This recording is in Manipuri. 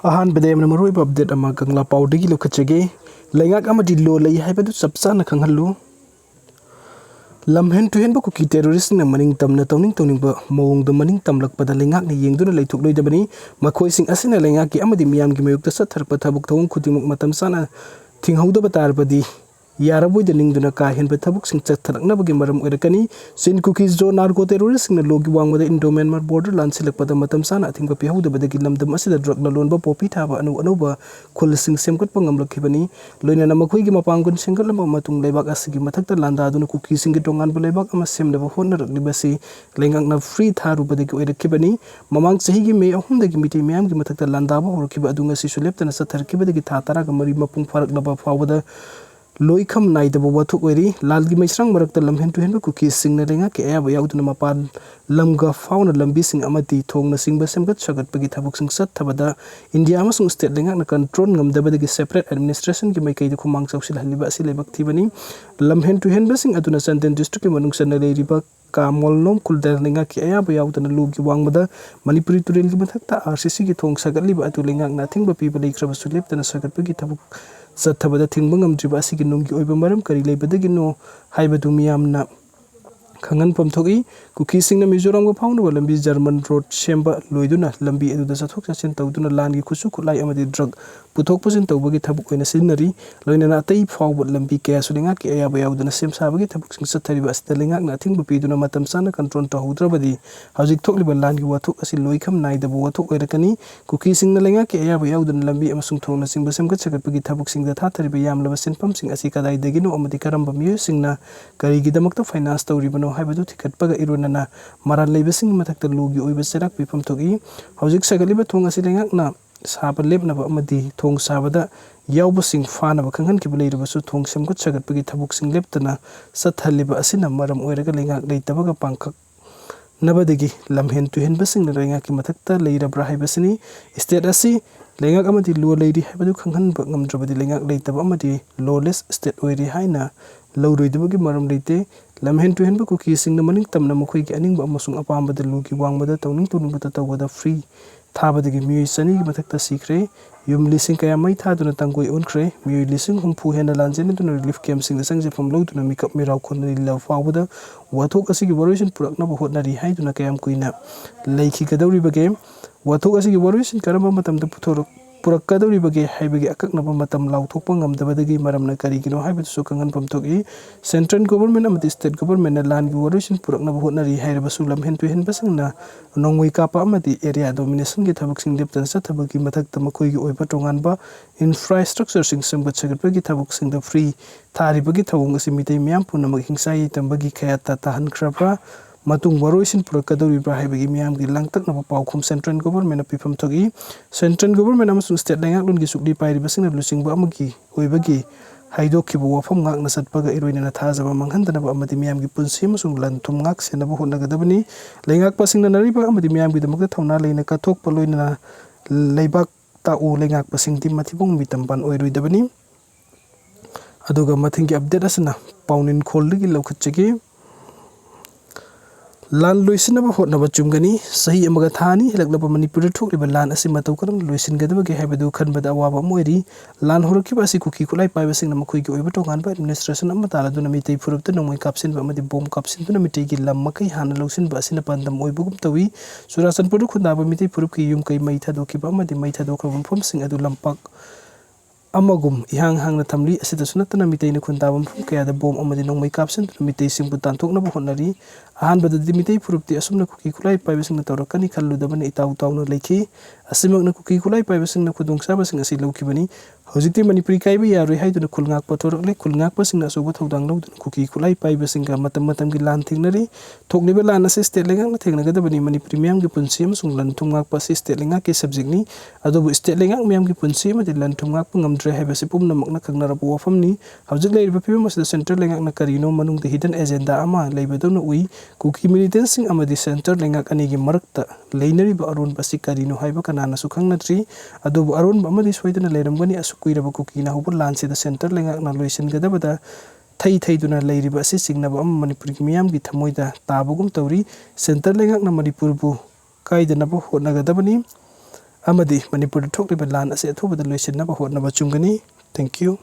अहानबदे मरुइब अपडेट अमा गंगला पाउदगी लोखचगे लेंगाक अमदी लो लई हाइबदु चप चाना खंगहल्लु लमहेन तुहेनब कुकी टेररिस्ट न मनिंग तमना तौनिंग मौंग मनिंग तमलकपदा लेंगाक न येंगदुना लैथुकलोइदबनी मखोइसिंग असिना लेंगाक की अमदी मियामगी मयुक्ता सथरप थबुक थौंग खुदिमुक मतम साना थिंगहौदब तारबदी यारबोइद निंगदुना का हेनब थबुक सिंग चथरकनबगी मरम ओइरकनी सिन कुकीज जो नार्को टेररिस्ट न लोगी वांगबद इंडो म्यांमार बॉर्डर लान सिलकपद मतम साना थिंग पिहौदबदगी लमदम असिदा ड्रग न लोनब पोपी थाबा अनु खुलसिंग सेमकटप ngamlakibani loinana makhoigi mapangun singgalamba matung leibak asigi mathakta landaduna kuki singi tonganba leibak ama semdaba honnaraklibasi lengakna free tharubadagi oirakibani mamang chahigi me ahumdagi miti miyamgi mathakta landaba horkiba adunga sisu leptana satharkibadagi tha taraga mari mapung faraklaba fawada loikham naidaba wathuk oiri lalgi maisrang marakta lamhen tuhenba kuki singna lenga ke aya yauduna mapan lamga fauna lambi sing amati thongna singba semgat sagatpagi thabuk sing sat thabada india amasung state lenga na control ngamdabadagi separate administration ki maikai de khumang chausil haliba asi lebak thibani lamhen tuhenba sing aduna santen district ki manung sanna leiriba ka molnom kuldar lenga ki aya yauduna lugi wangmada manipuri turel ki mathakta rcc ki thong sagatliba atu lenga na thingba piba leikraba sulep tana sagatpagi thabuk sathabada thingbangam driba asigi nunggi oiba maram kari leibadagi no haibadu miyamna khangan pamthogi kuki singna mizoram ga fauna lambi german road semba loiduna lambi edu sathok chasin tawduna langi khusu khulai amadi drug puthok pusin tawbagi thabuk oina sinari loinana atei fawbot lambi kaya sulinga ki ayaba yauduna sem sabagi thabuk sing sathariba astalinga na thingba piduna matam sana control ta hudrabadi hajik thokliba langi wathuk asi loikham naidaba wathuk oirakani kuki singna lenga ki ayaba yauduna lambi amasung thongna singba semgat sagatpagi thabuk singda thathariba yamlaba senpam sing asi kadai dagino amadi karamba miyo singna karigi damakta finance tawribano haibadu thikatpaga irunana maran leibasing mathakta lugi oiba serak pipam thogi hojik sagaliba thong asi lengak na saba lepnaba amadi thong sabada yaubasing fanaba khanghan ki baleirabasu thong semgut sagatpagi thabuk sing leptana sathaliba asina maram oiraga lengak leitabaga pangkhak nabadagi lamhen tuhenbasing lengak ki mathakta leirabra haibasini state asi lengak amadi lo leiri haibadu khanghanba ngamdrabadi lengak leitaba amadi lawless state oiri haina lawroidabagi maram leite lamhen tuhenba kuki singna maning tamna mukhoigi aningba amasung apambada lugi wangbada tawning tuningba tawbada free thabadagi miyoi sani gi mathakta sikre yum lising kaya mai thaduna tangoi onkre miyoi lising humpu hena lanjene duna relief camp sing sangje famlo duna mikap mirau khonri law fawbada wathok asigi waroisin purakna ba hotnari haiduna kayam kuina leikhi gadawri bage wathok asigi waroisin karamba matamda puthorok purakadawri bage haibagi akaknaba matam lauthokpa ngamdabadagi maramna karigino haibatu kangan pamthogi central government amati state government na land gi waroisin puraknaba hotnari hairabasu lamhen tuhen basingna nongoi kapa amati area domination gi thabuk sing leptan sa thabagi mathakta makhoi gi oiba tonganba infrastructure sing sembat sagatpagi thabuk sing da free tharibagi thawung asi mitai miyam punamag hingsai tambagi khayata tahan khrapa matung waroisin purakadawri bra haibagi miyamgi langtak na pawkhum central government na pifam thogi central government amasung state lengak lun gi sukli pairibasing na lusingba amagi oibagi haidokhiba wafam ngak na satpaga iroina na thajaba manghandana ba amadi miyamgi punsi amasung lanthum ngak senaba honagadabani lengak pasing na nariba amadi miyamgi damakta thawna leina kathokpa loina leibak ta u lengak pasing ti mathibong mitamban oiroidabani aduga mathingi update asna paunin kholdigi lokhatchagi lan loisinaba hotnaba chumgani sahi amaga thani helaklaba manipur thokliba lan asi matau karam loisingadabagi haibadu khanbada awaba moiri lan horokiba asi kuki kulai paibasing na makhoigi oiba tonganba administration amma taladuna mitei phurupta nongoi kapsin ba amadi bom kapsin tuna mitei gi lam makai hana lausin ba asina pandam oibugum tawi surasan puru khundaba mitei phurup ki yum kai mai thadokiba amadi mai thadokra phom sing adu lampak amagum ihang hang na thamli asida sunatana mitei na khundaba phum kaya da bom amadi nongmai kapsin tuna mitei singbu tanthokna ba honari ahanbada dimitei purupti asumna kuki kulai paibasing na tawrakani khalludabani itau tawna leikhi asimagna kuki kulai paibasing na khudungsabasing asi lawkibani hojikti manipuri kaiba yaroi haiduna khulngak pathorakle khulngak pasing na soba thodang lawduna kuki kulai paibasing ga matam gi lan thingnari thokliba lan ase state lengak na thengnagadabani manipuri miyam gi punsi amasung lan thumngak pa state lengak ki subject ni adobu state lengak miyam gi punsi amadi lan thumngak pa ngamdre haibasi pumna makna khangnarabu wafamni hojik leiriba pibam asida central lengak na karino manung de hidden agenda ama leibadona ui kuki militant sing amadi center lengak anigi marakta leinariba aron basi karino haiba kanana su khangnatri adobu aron amadi soidana leiramgani asukuiraba kuki na hubur lanse da center lengak na loisin gadabada thai duna leiriba asi singnaba am manipur gi miyam gi thamoida tabugum tawri center lengak na manipur bu kaidanaba hotnagadabani amadi manipur thokliba lan ase thobada loisinna ba hotna ba chungani. Thank you.